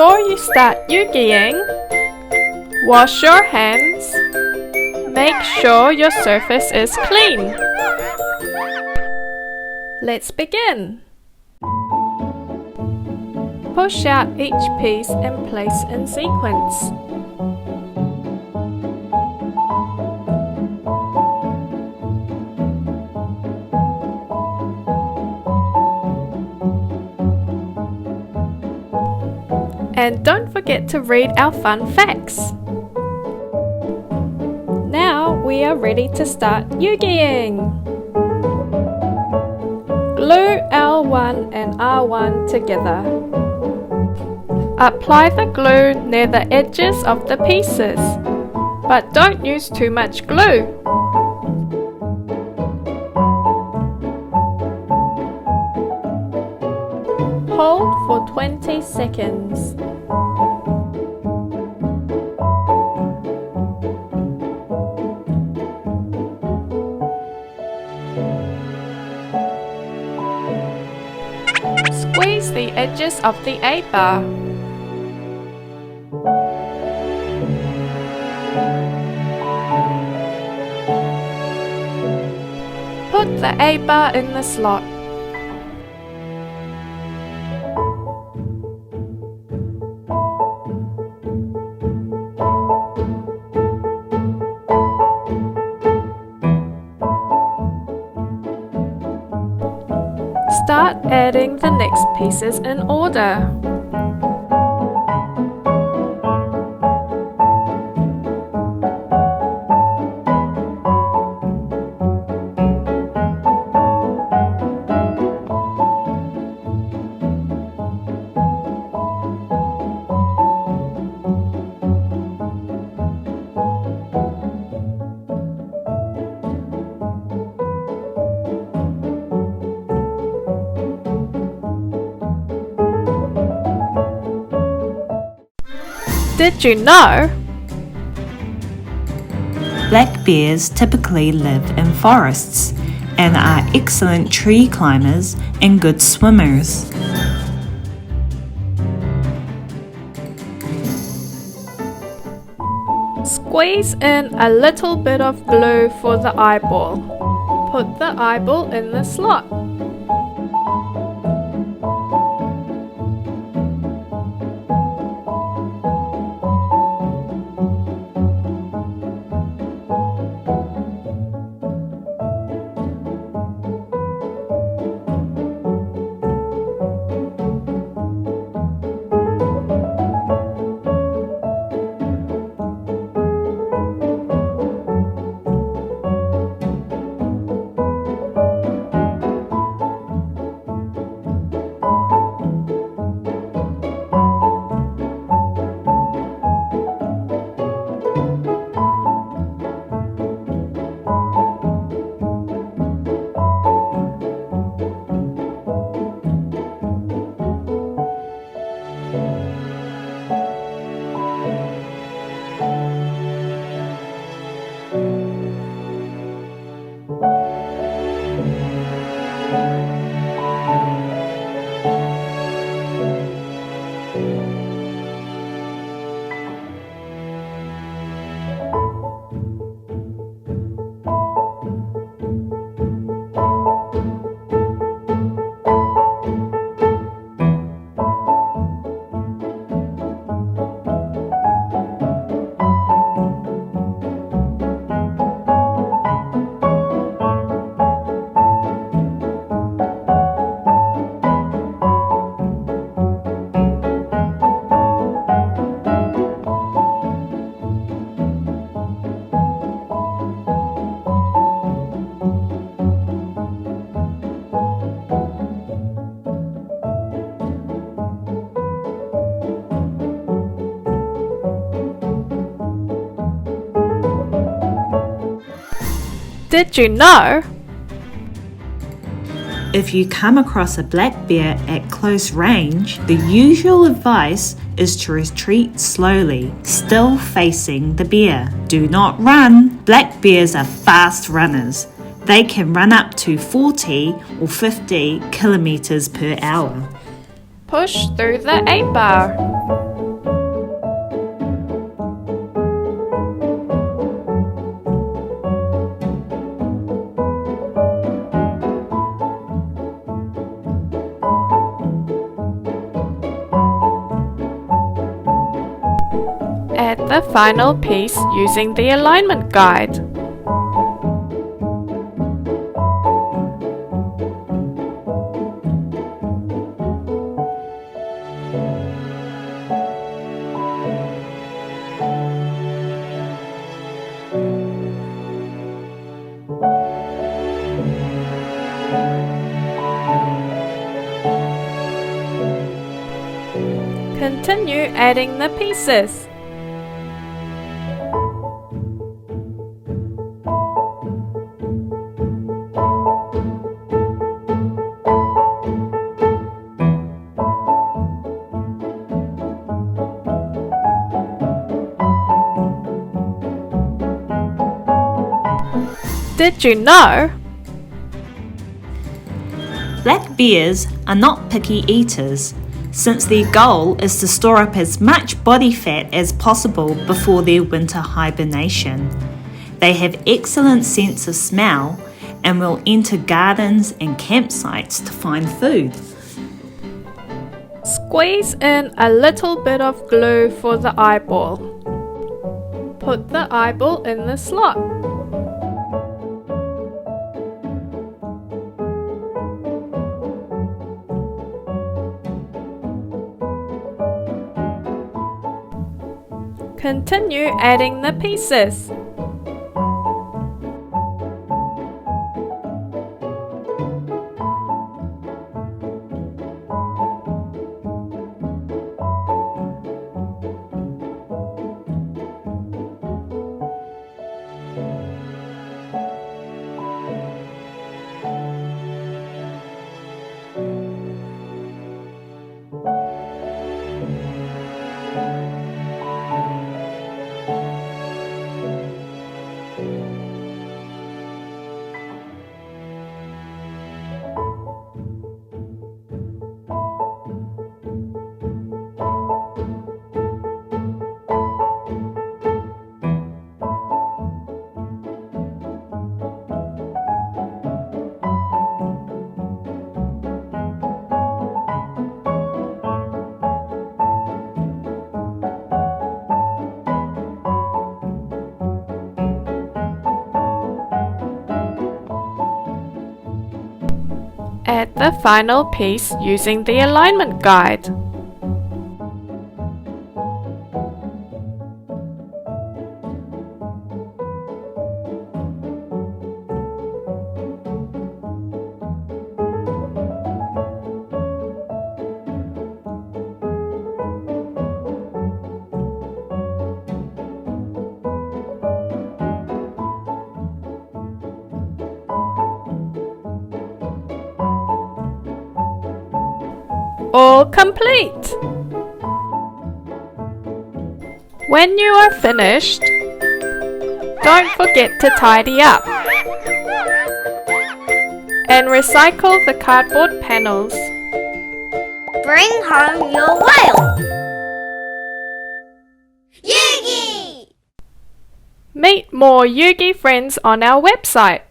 Before you start EUGYing, wash your hands. Make sure your surface is clean. Let's begin. Push out each piece and place in sequence. And don't forget to read our fun facts. Now we are ready to start EUGYing. Glue L1 and R1 together. Apply the glue near the edges of the pieces, but don't use too much glue. Hold for 20 seconds. Squeeze the edges of the A-bar. Put the A-bar in the slot. Start adding the next pieces in order. Did you know? Black bears typically live in forests and are excellent tree climbers and good swimmers. Squeeze in a little bit of glue for the eyeball. Put the eyeball in the slot. Did you know? If you come across a black bear at close range, the usual advice is to retreat slowly, still facing the bear. Do not run. Black bears are fast runners. They can run up to 40 or 50 kilometers per hour. Push through the A-bar. the final piece using the alignment guide. Continue adding the pieces. Did you know? Black bears are not picky eaters, since their goal is to store up as much body fat as possible before their winter hibernation. They have excellent sense of smell and will enter gardens and campsites to find food. Squeeze in a little bit of glue for the eyeball. Put the eyeball in the slot. Continue adding the pieces. Add the final piece using the alignment guide. All complete! When you are finished, don't forget to tidy up and recycle the cardboard panels. Bring home your whale! EUGY! Meet more EUGY friends on our website.